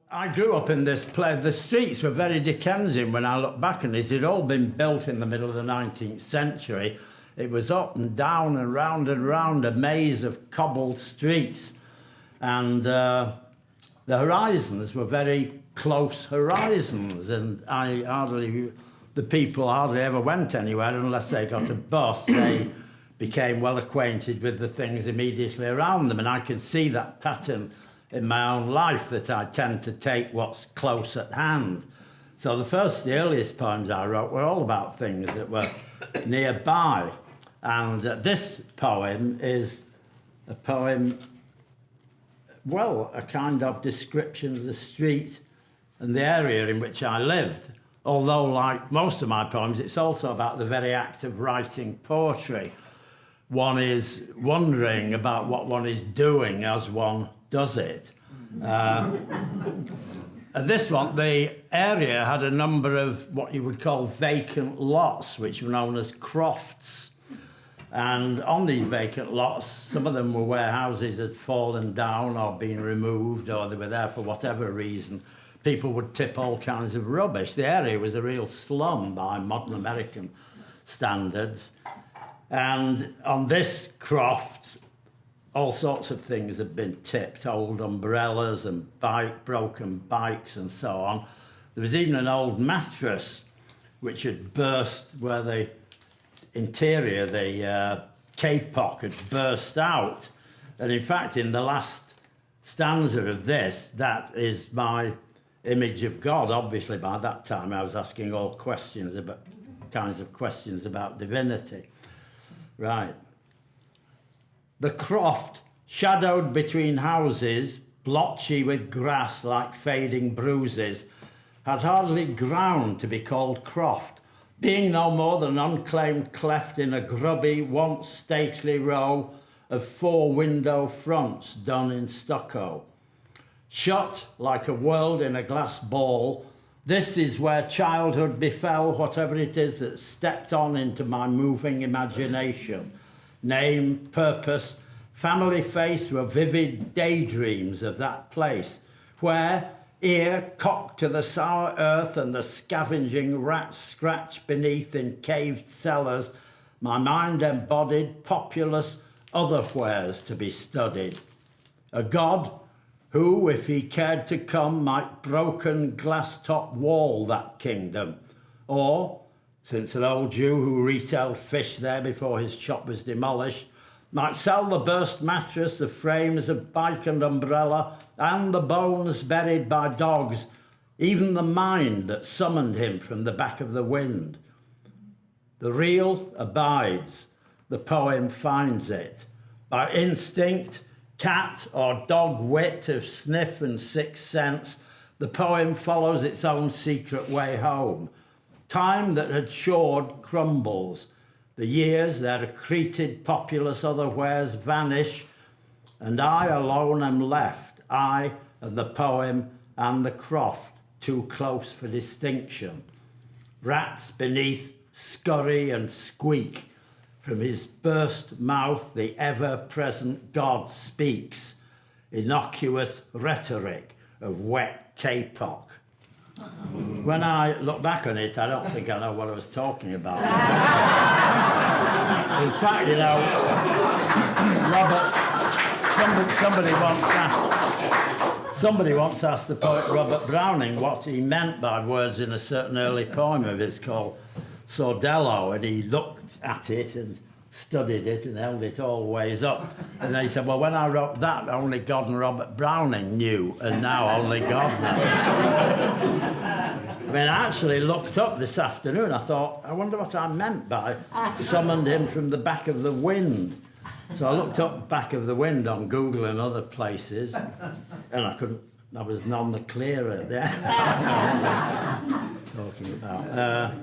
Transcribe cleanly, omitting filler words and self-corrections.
I grew up in this place. The streets were very Dickensian when I look back on it. It had all been built in the middle of the 19th century. It was up and down and round a maze of cobbled streets. And the horizons were very close horizons, and the people hardly ever went anywhere unless they got a bus. They became well acquainted with the things immediately around them, and I can see that pattern in my own life, that I tend to take what's close at hand. So the earliest poems I wrote were all about things that were nearby. And this poem is a poem, well, a kind of description of the street and the area in which I lived. Although, like most of my poems, it's also about the very act of writing poetry. One is wondering about what one is doing as one does it. And this one, the area had a number of what you would call vacant lots, which were known as crofts. And on these vacant lots, some of them were where houses had fallen down or been removed, or they were there for whatever reason. People would tip all kinds of rubbish. The area was a real slum by modern American standards. And on this croft, all sorts of things had been tipped, old umbrellas and broken bikes and so on. There was even an old mattress which had burst where the interior, the kapok had burst out. And in fact, in the last stanza of this, that is my image of God. Obviously, by that time, I was asking all kinds of questions about divinity. Right. The croft, shadowed between houses, blotchy with grass like fading bruises, had hardly ground to be called croft, being no more than an unclaimed cleft in a grubby, once stately row of 4 window fronts done in stucco. Shut like a world in a glass ball, this is where childhood befell whatever it is that stepped on into my moving imagination. Name, purpose, family face were vivid daydreams of that place, where, ear cocked to the sour earth and the scavenging rats scratched beneath in caved cellars, my mind embodied populous otherwheres to be studied. A God who, if he cared to come, might broken glass-top wall that kingdom, or, since an old Jew who retailed fish there before his shop was demolished, might sell the burst mattress, the frames of bike and umbrella, and the bones buried by dogs, even the mind that summoned him from the back of the wind. The real abides, the poem finds it. By instinct, cat or dog wit of sniff and sixth sense, the poem follows its own secret way home. Time that had shored crumbles. The years, their accreted populous otherwheres vanish, and I alone am left, I and the poem and the croft, too close for distinction. Rats beneath scurry and squeak. From his burst mouth the ever-present God speaks, innocuous rhetoric of wet kapok. When I look back on it, I don't think I know what I was talking about. In fact, Robert, somebody once asked the poet Robert Browning what he meant by words in a certain early poem of his called Sordello, and he looked at it and studied it and held it all ways up. And then he said, well, when I wrote that, only God and Robert Browning knew, and now only God knows. I mean, I actually looked up this afternoon. I thought, I wonder what I meant by summoned him from the back of the wind. So I looked up back of the wind on Google and other places, and I was none the clearer there. Talking about.